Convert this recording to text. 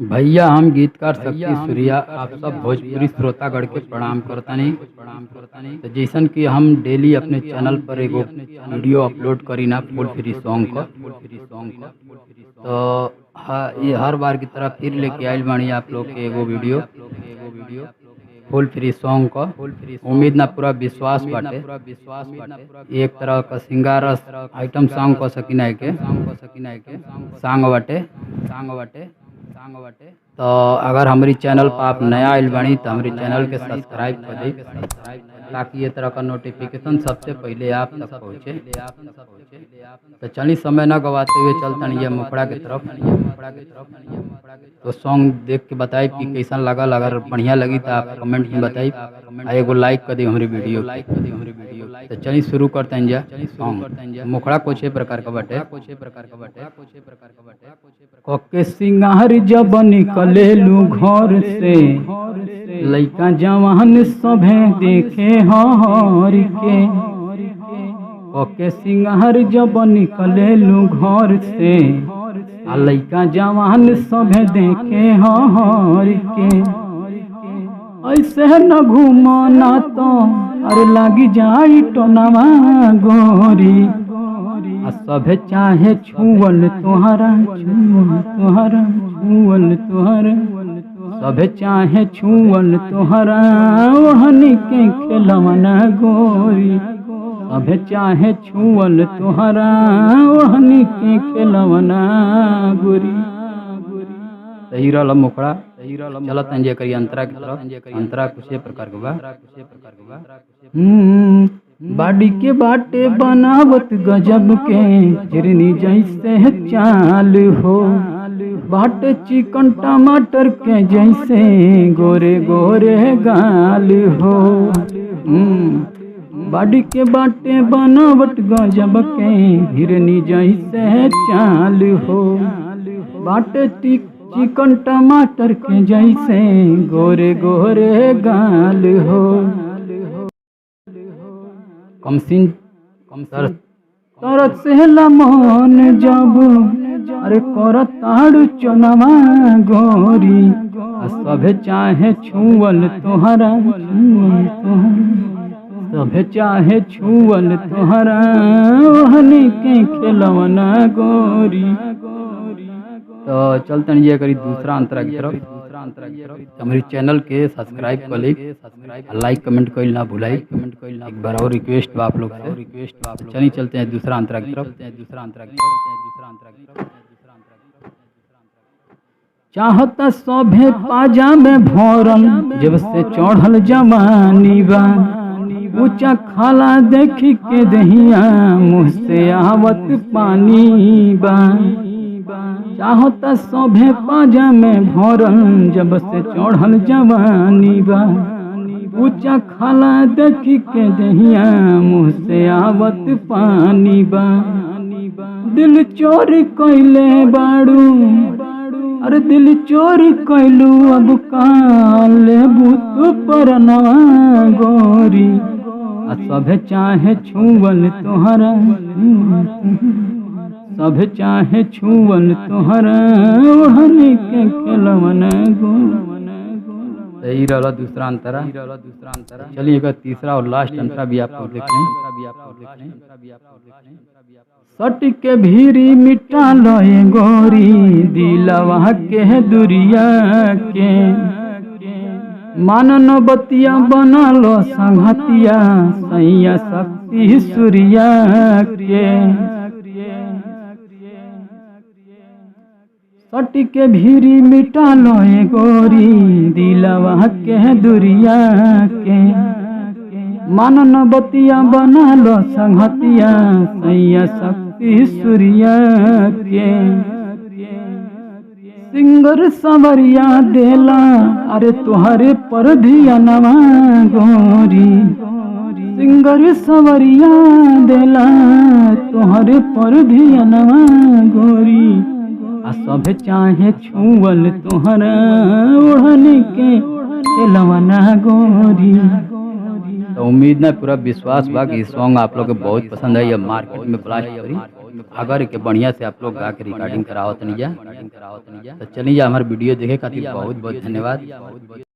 भैया हम गीतकार शक्ति सूर्या आप सब भोजपुरी श्रोतागण के प्रणाम करतानी। तो जैसन कि हम डेली अपने चैनल पर एगो वीडियो अपलोड करी ना फुल फ्री सॉन्ग का। तो ये हर बार की तरह फिर लेके आइल बानी आप लोग के एगो वीडियो फुल फ्री सॉन्ग का। उम्मीद ना पूरा विश्वास बाटे एक तरह का सिंगार आइटम सॉन्ग को सकिना के सॉन्ग बाटे। तो अगर हमारी चैनल पर आप नया आइल बानी तो हमारी चैनल के सब्सक्राइब कर दी ताकि ये तरह का नोटिफिकेशन सबसे पहले आप तक पहुँचे। तो चलिए समय न गवाते हुए चलते ये मुखड़ा की तरफ। तो सॉन्ग देख के बताइए कि कैसा लगा। अगर बढ़िया लगी तो आप कमेंट में बताइए, एगो लाइक कर दी हमारी वीडियो। तो चलिए शुरू करते हैं जा सॉन्ग। मुखड़ा कुछ प्रकार का बटे कोके सिंगार जब निकले लू घर से लइका जवान सभे देखे हर के। कोके सिंगार जब निकले लू घर से लइका जवान सभे देखे हर के। ऐसे न घूमना तो अरे लागी जाई टोनावा गोरी। सभे चाहे छुअल तोहरा सभे चाहे छुअल तोहरा ओहनी के खेलवना गोरी। सभे चाहे छुअल तोहरा ओहनी के खेलवना गोरी। सही रहल मुखड़ा चलत जे करी अंतरा की तरफ। अंतरा कुछ प्रकार के बा बाडी के बाटे बनावत गजब के हिरनी जैसे चाल हो। बाटे चिकन टमाटर के जैसे गोरे गोरे गाल हो। बाडी के बाटे बनावट गजब के हिरनी जैसे चाल हो। बाटे चिकन टमाटर के जैसे गोरे गोरे गाल हो। कमसिन तरत से लमन जब अरे कर ताड़ू चनवा गोरी। सभे चाहे छुअल तोहरा सभे चाहे छुअल तोहरा ओहनी के खेलवना गोरी। तो चलते ये करी दूसरा अंतरा की तरफ। हमारी चैनल के सब्सक्राइब कर ली, लाइक कमेंट कर ना भुलाई। एक बार और रिक्वेस्ट बा आप लोग से। चलिए चलते हैं दूसरा अंतरा की तरफ। चाहता सभे पाजा में भरल जब से चढ़ल जवानी बा। ऊंचा खाला देखी के दहिया मुँह से आवत पानी बा। चाहता सभे पाजा में भरल जब से चढ़ल जवानी बा। ऊंचा खाला देखी के दहिया मुँह से आवत पानी बा। दिल चोरी कैले बाड़ू अरे दिल चोरी कैलू अब काले बूत पर नवा गोरी। सभे चाहे छुअल तोहरा सभे चाहे छुअल तोहरा ओहनी के खेलवना गोरी। यही रहा दूसरा अंतरा। चलिए एक तीसरा और लास्ट अंतरा भी आपको देखें। सट के भीरी मिटा लए गोरी दिलवा के दुरिया के। मानन बतिया बना लो संघतिया सैया शक्ति सूर्या के। सट के भीरी मिटा लोए गोरी दिलवा के दुरिया के। मानन बतिया बना लो संघतिया सैया शक्ति सूर्या के। सिंगर सवरिया देला अरे तुहरे पर धियानवा गोरी। सिंगर सवरिया देला तुहरे पर धियानवा गोरी। सभे चाहे छुअल तोहरा ओढ़नी के खेलवना गोरी। तो उम्मीद ना पूरा विश्वास बा कि सॉन्ग आप लोग को बहुत पसंद है। ये मार्केट में ब्लास्ट करी। अगर के बढ़िया से आप लोग गा के रिकॉर्डिंग करावत नहीं जा। तो चलिए हमारे वीडियो देखे खातिर बहुत बहुत धन्यवाद।